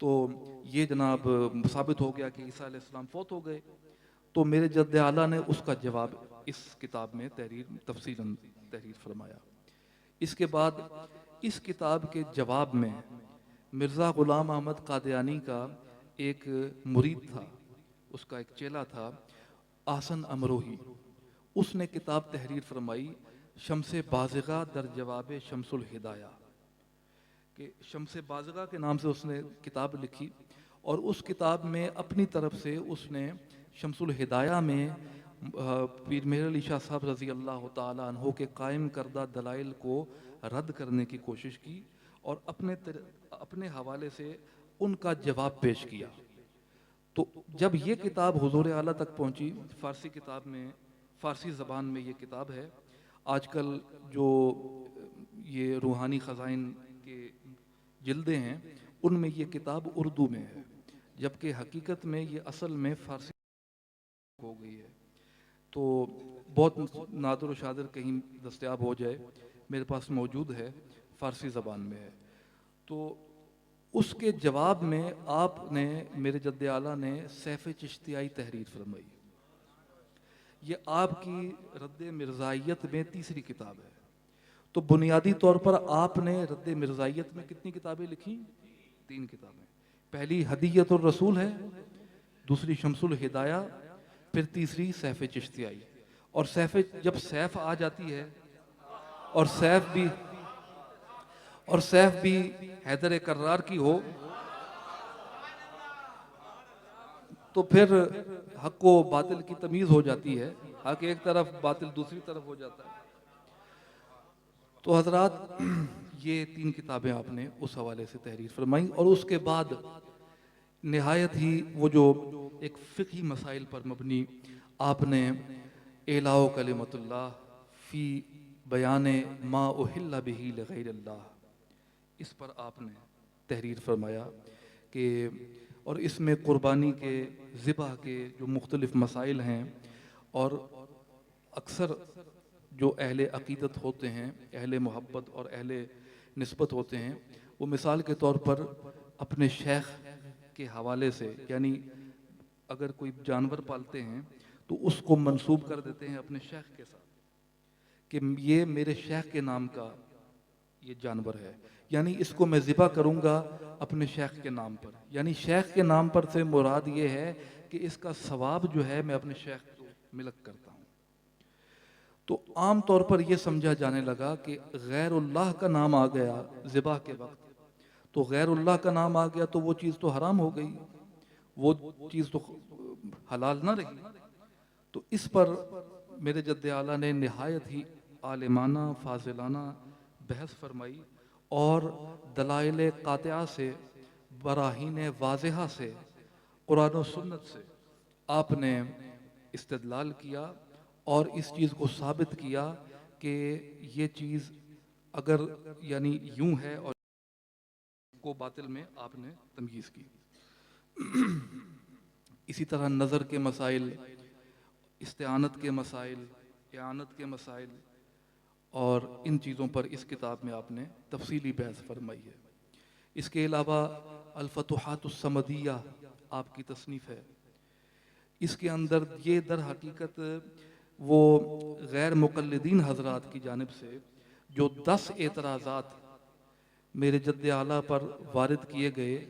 تو یہ جناب ثابت ہو گیا کہ عیسیٰ علیہ السلام فوت ہو گئے۔ تو میرے جد اعلیٰ نے اس کا جواب اس کتاب میں تفصیلاً تحریر فرمایا۔ اس کے بعد اس کتاب کے جواب میں مرزا غلام احمد قادیانی کا ایک مرید تھا، اس کا ایک چیلا تھا احسن امروہی، اس نے کتاب تحریر فرمائی شمس بازغہ در جواب شمس الہدایہ، کہ شمس بازغہ کے نام سے اس نے کتاب لکھی، اور اس کتاب میں اپنی طرف سے اس نے شمس الہدایہ میں پیر میر علی شاہ صاحب رضی اللہ تعالیٰ عنہ کے قائم کردہ دلائل کو رد کرنے کی کوشش کی، اور اپنے حوالے سے ان کا جواب پیش کیا۔ تو جب یہ کتاب حضور اعلیٰ تک پہنچی، فارسی کتاب میں، فارسی زبان میں یہ کتاب ہے، آج کل جو یہ روحانی خزائن کے جلدیں ہیں ان میں یہ کتاب اردو میں ہے، جبکہ حقیقت میں یہ اصل میں فارسی ہو گئی ہے. تو بہت نادر و شادر کہیں دستیاب ہو جائے، میرے پاس موجود ہے، فارسی زبان میں ہے. تو اس کے جواب میں آپ نے، میرے جد اعلیٰ نے سیف چشتیائی تحریر فرمائی. یہ آپ کی رد مرزائیت میں تیسری کتاب ہے. تو بنیادی طور پر آپ نے رد مرزائیت میں کتنی کتابیں لکھی؟ 3 کتابیں. پہلی ہدیت الرسول ہے، دوسری شمس الہدایہ، پھر تیسری سیف چشتیائی. اور جب سیف آ جاتی ہے، اور سیف بھی حیدر کرار کی ہو، تو پھر حق و باطل کی تمیز ہو جاتی ہے. حق ایک طرف، باطل دوسری طرف ہو جاتا ہے. تو حضرات، یہ 3 کتابیں آپ نے اس حوالے سے تحریر فرمائیں. اور اس کے بعد نہایت ہی وہ جو ایک فقہی مسائل پر مبنی آپ نے اعلاء کلمۃ اللہ فی بیان ما احل بہ لغیر اللہ، اس پر آپ نے تحریر فرمایا کہ، اور اس میں قربانی کے، ذبح کے جو مختلف مسائل ہیں، اور اکثر جو اہل عقیدت ہوتے ہیں، اہل محبت اور اہل نسبت ہوتے ہیں، وہ مثال کے طور پر اپنے شیخ کے حوالے سے، یعنی اگر کوئی جانور پالتے ہیں تو اس کو منسوب کر دیتے ہیں اپنے شیخ کے ساتھ کہ یہ میرے شیخ کے نام کا یہ جانور ہے، یعنی اس کو میں ذبح کروں گا اپنے شیخ کے نام پر. یعنی شیخ کے نام پر سے مراد یہ ہے کہ اس کا ثواب جو ہے میں اپنے شیخ کو ملک کرتا ہوں. تو عام طور پر یہ سمجھا جانے لگا کہ غیر اللہ کا نام آ گیا ذبح کے وقت، تو غیر اللہ کا نام آ گیا تو وہ چیز تو حرام ہو گئی، وہ چیز تو حلال نہ رہی. تو اس پر میرے جد اعلیٰ نے نہایت ہی عالمانہ، فاضلانہ بحث فرمائی، اور دلائل قاطعہ سے، براہین واضحہ سے، قرآن و سنت سے آپ نے استدلال کیا، اور اس چیز کو ثابت کیا کہ یہ چیز اگر یعنی یوں ہے، اور کو باطل میں آپ نے تمییز کی. اسی طرح نظر کے مسائل، استعانت کے مسائل، اعانت کے مسائل، اور ان چیزوں پر اس کتاب میں آپ نے تفصیلی بحث فرمائی ہے. اس کے علاوہ الفتوحات الصمدیہ آپ کی تصنیف ہے. اس کے اندر یہ در حقیقت وہ غیر مقلدین حضرات کی جانب سے جو 10 اعتراضات میرے جد اعلیٰ پر وارد کیے گئے،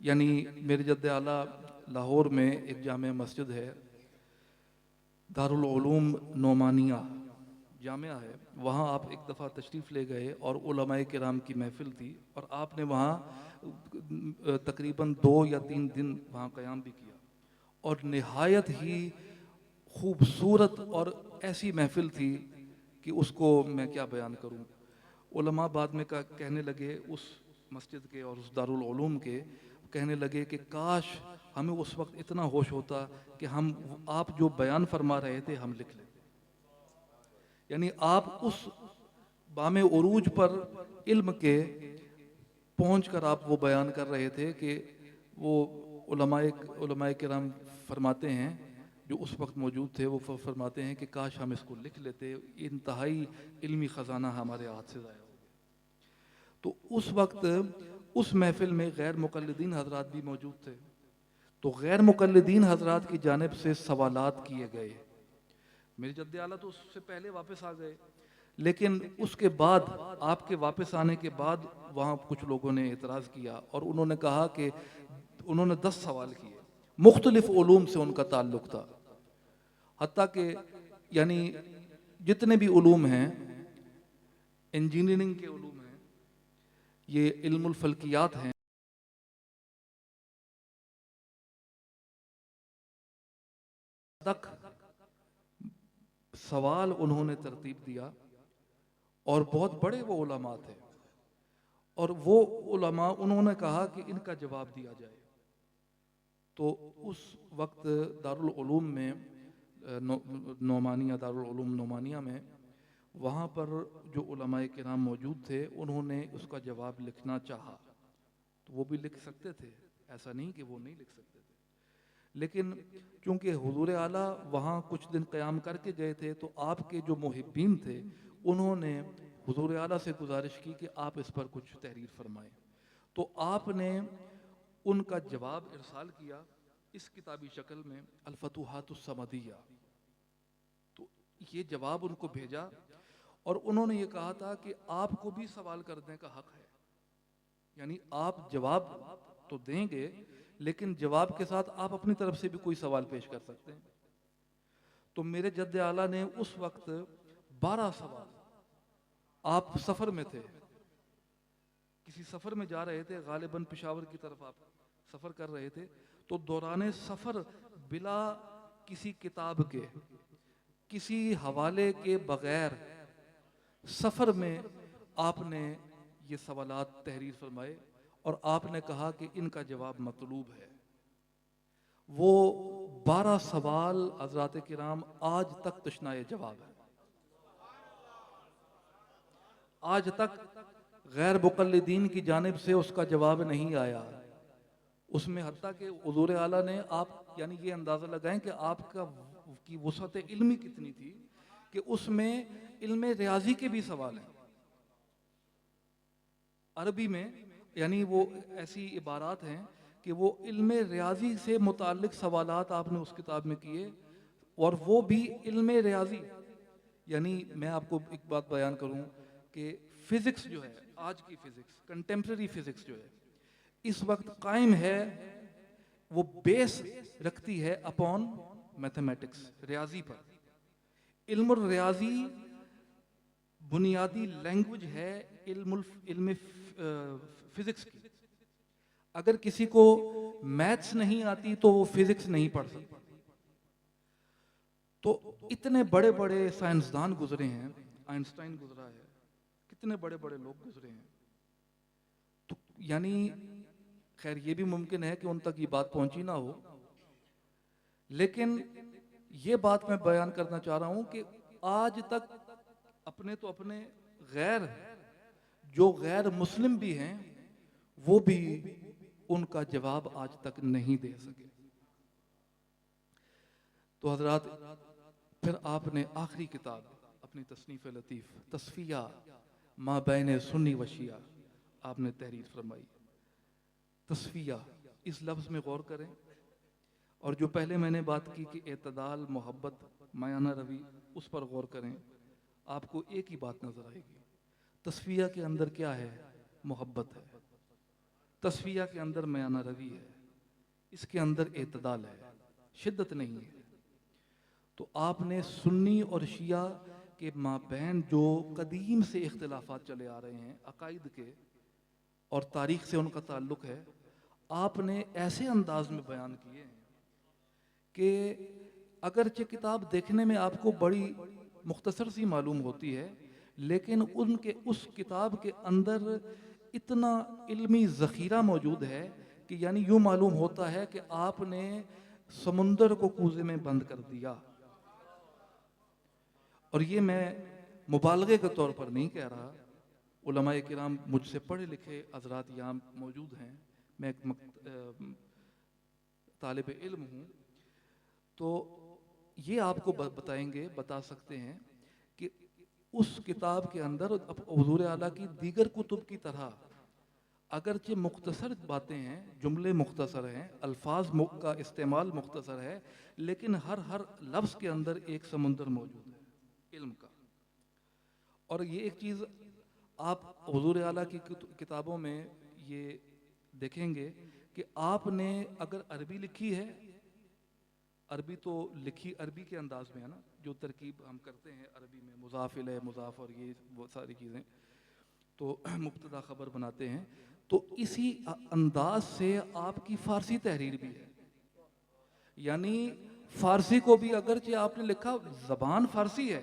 یعنی میرے جد اعلیٰ لاہور میں ایک جامع مسجد ہے، دارالعلوم نعمانیہ جامعہ ہے، وہاں آپ ایک دفعہ تشریف لے گئے اور علماء کرام کی محفل تھی، اور آپ نے وہاں تقریباً 2 یا 3 دن وہاں قیام بھی کیا، اور نہایت ہی خوبصورت اور ایسی محفل تھی کہ اس کو میں کیا بیان کروں. علماء بعد میں کہنے لگے، اس مسجد کے اور اس دارالعلوم کے کہنے لگے کہ کاش ہمیں اس وقت اتنا ہوش ہوتا کہ ہم آپ جو بیان فرما رہے تھے ہم لکھ لیتے. یعنی آپ اس بام عروج پر علم کے پہنچ کر آپ وہ بیان کر رہے تھے کہ وہ علماء کرام فرماتے ہیں جو اس وقت موجود تھے، وہ فرماتے ہیں کہ کاش ہم اس کو لکھ لیتے، انتہائی علمی خزانہ ہمارے ہاتھ سے ضائع ہو گیا. تو اس وقت اس محفل میں غیر مقلدین حضرات بھی موجود تھے، تو غیر مقلدین حضرات کی جانب سے سوالات کیے گئے. میرے جد اعلیٰ تو اس سے پہلے واپس آ گئے، لیکن اس کے بعد آپ کے واپس آنے کے بعد وہاں کچھ لوگوں نے اعتراض کیا، اور انہوں نے کہا کہ انہوں نے 10 سوال کیے، مختلف علوم سے ان کا تعلق تھا، حتیٰ کہ یعنی جتنے بھی علوم ہیں، انجینئرنگ کے علوم ہیں، یہ علم الفلکیات ہیں، تک سوال انہوں نے ترتیب دیا، اور بہت بڑے وہ علماء تھے، اور وہ علماء انہوں نے کہا کہ ان کا جواب دیا جائے. تو اس وقت دارالعلوم میں نعمانیہ، دارالعلوم نعمانیہ میں، وہاں پر جو علماء کرام موجود تھے انہوں نے اس کا جواب لکھنا چاہا، تو وہ بھی لکھ سکتے تھے، ایسا نہیں کہ وہ نہیں لکھ سکتے تھے، لیکن چونکہ حضور اعلیٰ وہاں کچھ دن قیام کر کے گئے تھے تو آپ کے جو محبین تھے انہوں نے حضور اعلیٰ سے گزارش کی کہ آپ اس پر کچھ تحریر فرمائیں، تو آپ نے ان کا جواب ارسال کیا اس کتابی شکل میں الفتوحات الصمدیہ۔ تو یہ جواب ان کو بھیجا اور انہوں نے یہ کہا تھا کہ آپ کو بھی سوال کرنے کا حق ہے، یعنی آپ جواب تو دیں گے لیکن جواب کے ساتھ آپ اپنی طرف سے بھی کوئی سوال پیش کر سکتے ہیں۔ تو میرے جد اعلیٰ نے اس وقت 12 سوال، آپ سفر میں تھے، کسی سفر میں جا رہے تھے، غالباً پشاور کی طرف آپ سفر کر رہے تھے، تو دوران سفر بلا کسی کتاب کے، کسی حوالے کے بغیر سفر میں آپ نے یہ سوالات تحریر فرمائے اور آپ نے کہا کہ ان کا جواب مطلوب ہے۔ وہ 12 سوال حضرات کرام آج تک تشنائے جواب ہے، آج تک غیر مقلدین کی جانب سے اس کا جواب نہیں آیا۔ اس میں حتیٰ کہ حضور اعلیٰ نے آپ یعنی یہ اندازہ لگائیں کہ آپ کی وسعت علمی کتنی تھی کہ اس میں علم ریاضی کے بھی سوال ہیں عربی میں، یعنی وہ ایسی عبارات ہیں کہ وہ علم ریاضی سے متعلق سوالات آپ نے اس کتاب میں کیے، اور وہ بھی علم ریاضی، یعنی میں آپ کو ایک بات بیان کروں کہ فزکس جو ہے، آج کی فزکس، کنٹمپریری فزکس جو ہے اس وقت قائم ہے، وہ بیس رکھتی ہے اپون میتھمیٹکس، ریاضی پر۔ علم الریاضی بنیادی لینگویج ہے علم فزکس کی۔ اگر کسی کو میتھس نہیں آتی تو وہ فزکس نہیں پڑھ سکتا۔ تو اتنے بڑے بڑے سائنسدان گزرے ہیں، آئنسٹائن گزرا ہے، کتنے بڑے بڑے لوگ گزرے ہیں، تو یعنی خیر یہ بھی ممکن ہے کہ ان تک یہ بات پہنچی نہ ہو، لیکن یہ بات میں بیان کرنا چاہ رہا ہوں کہ آج تک اپنے تو اپنے جو غیر مسلم بھی ہیں وہ بھی ان کا جواب آج تک نہیں دے سکے۔ تو حضرات پھر آپ نے آخری کتاب اپنی تصنیف لطیف تصفیہ ما بین سنی و شیعہ آپ نے تحریر فرمائی۔ تصفیہ، اس لفظ میں غور کریں، اور جو پہلے میں نے بات کی کہ اعتدال، محبت، مایانہ روی، اس پر غور کریں، آپ کو ایک ہی بات نظر آئے گی۔ تصفیہ کے اندر کیا ہے؟ محبت ہے۔ تصفیہ کے اندر میانہ روی ہے، اس کے اندر اعتدال ہے، شدت نہیں ہے۔ تو آپ نے سنی اور شیعہ کے مابین جو قدیم سے اختلافات چلے آ رہے ہیں عقائد کے اور تاریخ سے ان کا تعلق ہے، آپ نے ایسے انداز میں بیان کیے ہیں کہ اگرچہ کتاب دیکھنے میں آپ کو بڑی مختصر سی معلوم ہوتی ہے، لیکن ان کے اس کتاب کے اندر اتنا علمی ذخیرہ موجود ہے کہ یعنی یوں معلوم ہوتا ہے کہ آپ نے سمندر کو کوزے میں بند کر دیا۔ اور یہ میں مبالغے کے طور پر نہیں کہہ رہا، علماء کرام مجھ سے پڑھے لکھے حضرات یہاں موجود ہیں، میں ایک طالب علم ہوں، تو یہ آپ کو بتا سکتے ہیں کہ اس کتاب کے اندر حضور اعلیٰ کی دیگر کتب کی طرح اگرچہ مختصر باتیں ہیں، جملے مختصر ہیں، الفاظ کا استعمال مختصر ہے، لیکن ہر لفظ کے اندر ایک سمندر موجود ہے علم کا۔ اور یہ ایک چیز آپ حضور اعلیٰ کی کتابوں میں یہ دیکھیں گے کہ آپ نے اگر عربی لکھی ہے، عربی تو لکھی عربی کے انداز میں ہے نا، جو ترکیب ہم کرتے ہیں عربی میں، مضاف الیہ، مضاف، اور یہ وہ ساری چیزیں، تو مبتدا خبر بناتے ہیں، تو اسی انداز سے آپ کی فارسی تحریر بھی ہے۔ یعنی فارسی کو بھی اگرچہ آپ نے لکھا، زبان فارسی ہے،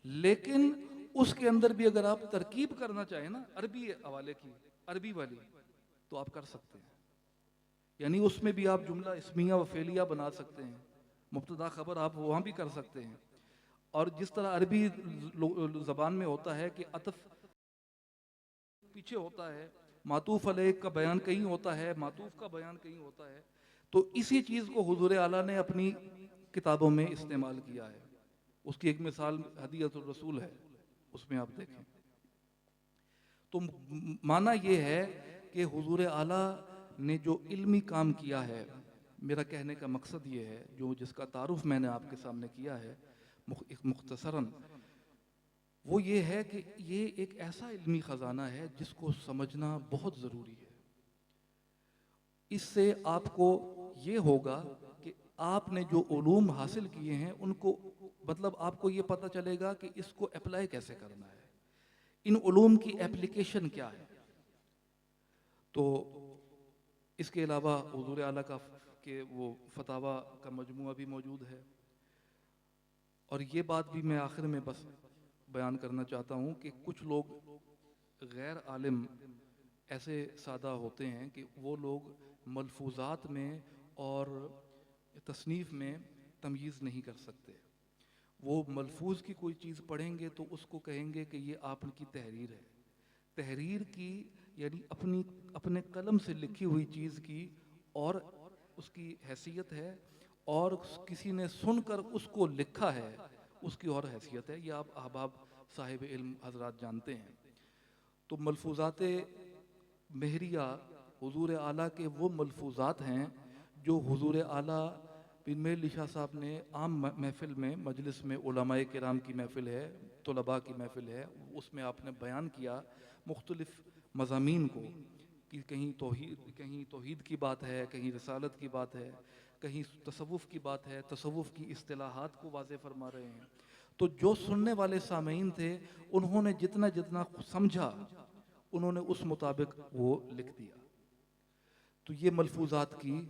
لیکن اس کے اندر بھی اگر آپ ترکیب کرنا چاہیں نا عربی حوالے کی، عربی والی، تو آپ کر سکتے ہیں۔ یعنی اس میں بھی آپ جملہ اسمیہ و فعلیہ بنا سکتے ہیں، مبتدا خبر آپ وہاں بھی کر سکتے ہیں، اور جس طرح عربی زبان میں ہوتا ہے کہ عطف پیچھے ہوتا ہے معطوف علیہ کا بیان کہیں ہوتا ہے، معطوف کا بیان کہیں ہوتا ہے، تو اسی چیز کو حضور اعلیٰ نے اپنی کتابوں میں استعمال کیا ہے. اس کی ایک مثال ہدیۃ الرسول ہے، اس میں آپ دیکھیں تو معنی یہ ہے کہ حضور اعلیٰ نے جو علمی کام کیا ہے، میرا کہنے کا مقصد یہ ہے، جو جس کا تعارف میں نے آپ کے سامنے کیا ہے مختصراً، وہ یہ ہے کہ یہ ایک ایسا علمی خزانہ ہے جس کو سمجھنا بہت ضروری ہے. اس سے آپ کو یہ ہوگا کہ آپ نے جو علوم حاصل کیے ہیں ان کو، مطلب آپ کو یہ پتہ چلے گا کہ اس کو اپلائی کیسے کرنا ہے، ان علوم کی اپلیکیشن کیا ہے. تو اس کے علاوہ حضور اعلیٰ کا کہ وہ فتاویٰ کا مجموعہ بھی موجود ہے. اور یہ بات بھی میں آخر میں بس بیان کرنا چاہتا ہوں کہ کچھ لوگ غیر عالم ایسے سادہ ہوتے ہیں کہ وہ لوگ ملفوظات میں اور تصنیف میں تمییز نہیں کر سکتے. وہ ملفوظ کی کوئی چیز پڑھیں گے تو اس کو کہیں گے کہ یہ آپ کی تحریر ہے. تحریر کی یعنی اپنے قلم سے لکھی ہوئی چیز کی اور اس کی حیثیت ہے، اور کسی نے سن کر اس کو لکھا ہے اس کی اور حیثیت ہے. یہ آپ احباب صاحب علم حضرات جانتے ہیں. تو ملفوظات مہریہ حضور اعلیٰ کے وہ ملفوظات ہیں جو حضور اعلیٰ پیر مہر علی شاہ صاحب نے عام محفل میں، مجلس میں، علماء کرام کی محفل ہے، طلباء کی محفل ہے، اس میں آپ نے بیان کیا مختلف مضامین کو، کہ کہیں توحید کی بات ہے، کہیں رسالت کی بات ہے، کہیں تصوف کی بات ہے، تصوف کی اصطلاحات کو واضح فرما رہے ہیں. تو جو سننے والے سامعین تھے انہوں نے جتنا سمجھا انہوں نے اس مطابق وہ لکھ دیا. تو یہ ملفوظات کی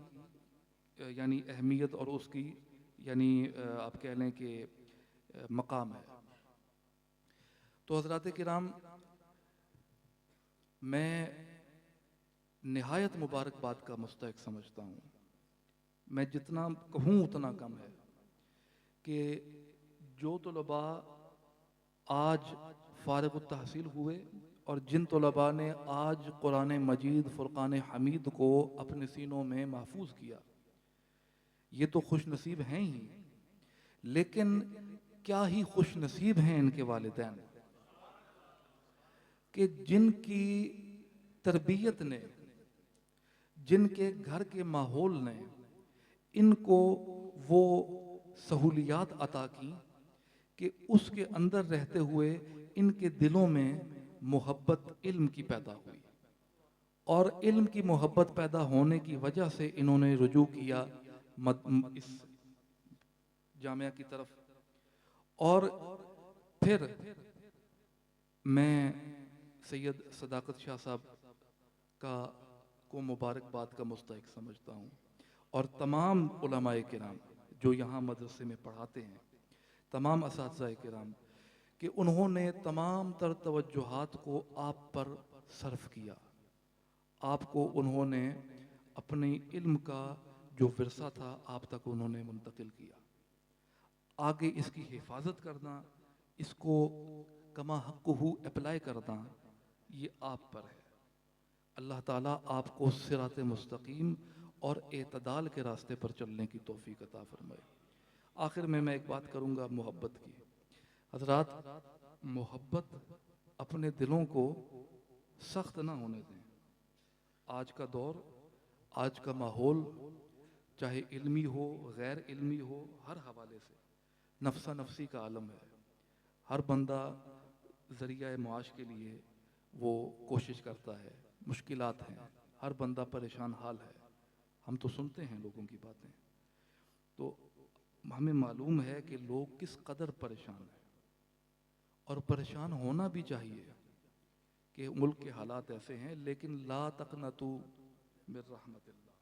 یعنی اہمیت اور اس کی یعنی آپ کہہ لیں کہ مقام ہے. تو حضرات کرام، میں نہایت مبارکباد کا مستحق سمجھتا ہوں. میں جتنا کہوں اتنا کم ہے کہ جو طلباء آج فارغ التحصیل ہوئے اور جن طلباء نے آج قرآن مجید فرقان حمید کو اپنے سینوں میں محفوظ کیا، یہ تو خوش نصیب ہیں ہی، لیکن کیا ہی خوش نصیب ہیں ان کے والدین کہ جن کی تربیت نے، جن کے گھر کے ماحول نے ان کو وہ سہولیات عطا کی کہ اس کے اندر رہتے ہوئے ان کے دلوں میں محبت علم کی پیدا ہوئی، اور علم کی محبت پیدا ہونے کی وجہ سے انہوں نے رجوع کیا اس جامعہ کی طرف. اور پھر میں سید صداقت شاہ صاحب کو مبارکباد کا مستحق سمجھتا ہوں، اور تمام علماء کرام جو یہاں مدرسے میں پڑھاتے ہیں، تمام اساتذہ کرام، کہ انہوں نے تمام تر توجہات کو آپ پر صرف کیا. آپ کو انہوں نے اپنے علم کا جو ورثہ تھا آپ تک انہوں نے منتقل کیا. آگے اس کی حفاظت کرنا، اس کو کما حقہ اپلائی کرنا، یہ آپ پر ہے. اللہ تعالیٰ آپ کو صراط مستقیم اور اعتدال کے راستے پر چلنے کی توفیق عطا فرمائے. آخر میں ایک بات کروں گا محبت کی. حضرات، محبت اپنے دلوں کو سخت نہ ہونے دیں. آج کا دور، آج کا ماحول، چاہے علمی ہو غیر علمی ہو، ہر حوالے سے نفسا نفسی کا عالم ہے. ہر بندہ ذریعہ معاش کے لیے وہ کوشش کرتا ہے، مشکلات ہیں، ہر بندہ پریشان حال ہے. ہم تو سنتے ہیں لوگوں کی باتیں، تو ہمیں معلوم ہے کہ لوگ کس قدر پریشان ہیں، اور پریشان ہونا بھی چاہیے کہ ملک کے حالات ایسے ہیں. لیکن لا تقنطوا من رحمت اللہ،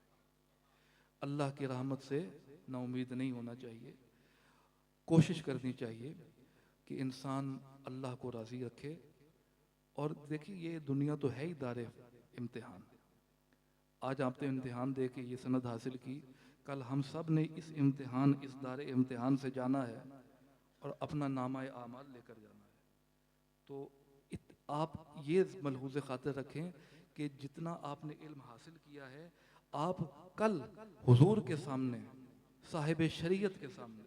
اللہ کی رحمت سے نا امید نہیں ہونا چاہیے. کوشش کرنی چاہیے کہ انسان اللہ کو راضی رکھے. اور دیکھیے، یہ دنیا تو ہے ہی دار امتحان. آج آپ نے امتحان دے کے یہ سند حاصل کی، کل ہم سب نے اس دار امتحان سے جانا ہے اور اپنا نامہ اعمال لے کر جانا ہے. تو آپ یہ ملحوظ خاطر رکھیں کہ جتنا آپ نے علم حاصل کیا ہے، آپ کل حضور کے سامنے، صاحب شریعت کے سامنے،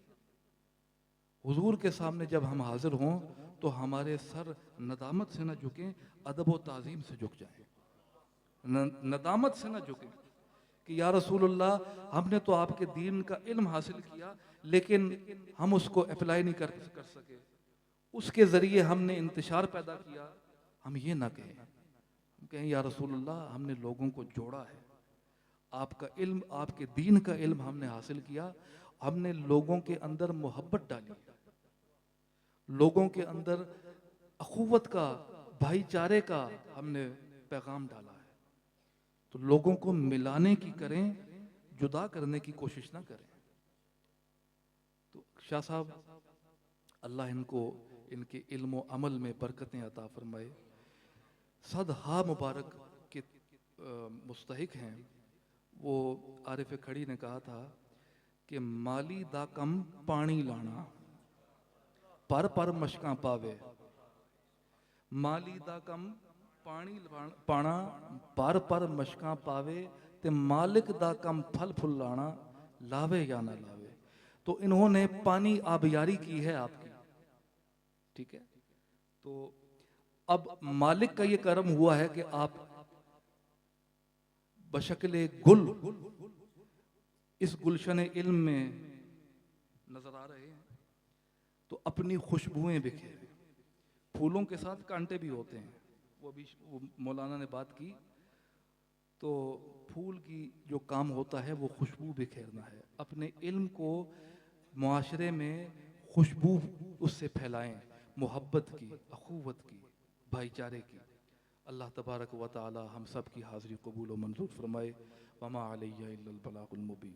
حضور کے سامنے جب ہم حاضر ہوں تو ہمارے سر ندامت سے نہ جھکیں، ادب و تعظیم سے جھک جائیں، ندامت سے نہ جھکیں کہ یا رسول اللہ ہم نے تو آپ کے دین کا علم حاصل کیا لیکن ہم اس کو اپلائی نہیں کر سکے، اس کے ذریعے ہم نے انتشار پیدا کیا. ہم یہ نہ کہیں، ہم کہیں یا رسول اللہ ہم نے لوگوں کو جوڑا ہے، آپ کا علم، آپ کے دین کا علم ہم نے حاصل کیا، ہم نے لوگوں کے اندر محبت ڈالی، لوگوں کے اندر اخوت کا، بھائی چارے کا ہم نے پیغام ڈالا ہے. تو لوگوں کو ملانے کی کریں، جدا کرنے کی کوشش نہ کریں. تو شاہ صاحب اللہ ان کو ان کے علم و عمل میں برکتیں عطا فرمائے. صد ہا مبارک کے مستحق ہیں. وہ عارف کھڑی نے کہا تھا کہ مالی دا کم پانی لانا پر پر مشکاں پاوے، مالی دا کم پانی پانا پر پر مشکاں پاوے تے مالک دا کم پھل پھل لانا لاوے یا نہ لاوے. تو انہوں نے پانی آبیاری کی ہے آپ کی، ٹھیک ہے. تو اب مالک کا یہ کرم ہوا ہے کہ آپ بشکل گل اس گلشن علم میں نظر آ رہے ہیں. تو اپنی خوشبوئیں بکھیریں، پھولوں کے ساتھ کانٹے بھی ہوتے ہیں، وہ بھی مولانا نے بات کی. تو پھول کی جو کام ہوتا ہے وہ خوشبو بکھیرنا ہے. اپنے علم کو معاشرے میں خوشبو اس سے پھیلائیں، محبت کی، اخوت کی، بھائی چارے کی. اللہ تبارک و تعالی ہم سب کی حاضری قبول و منظور فرمائے. وما علیہ الا البلاغ المبین.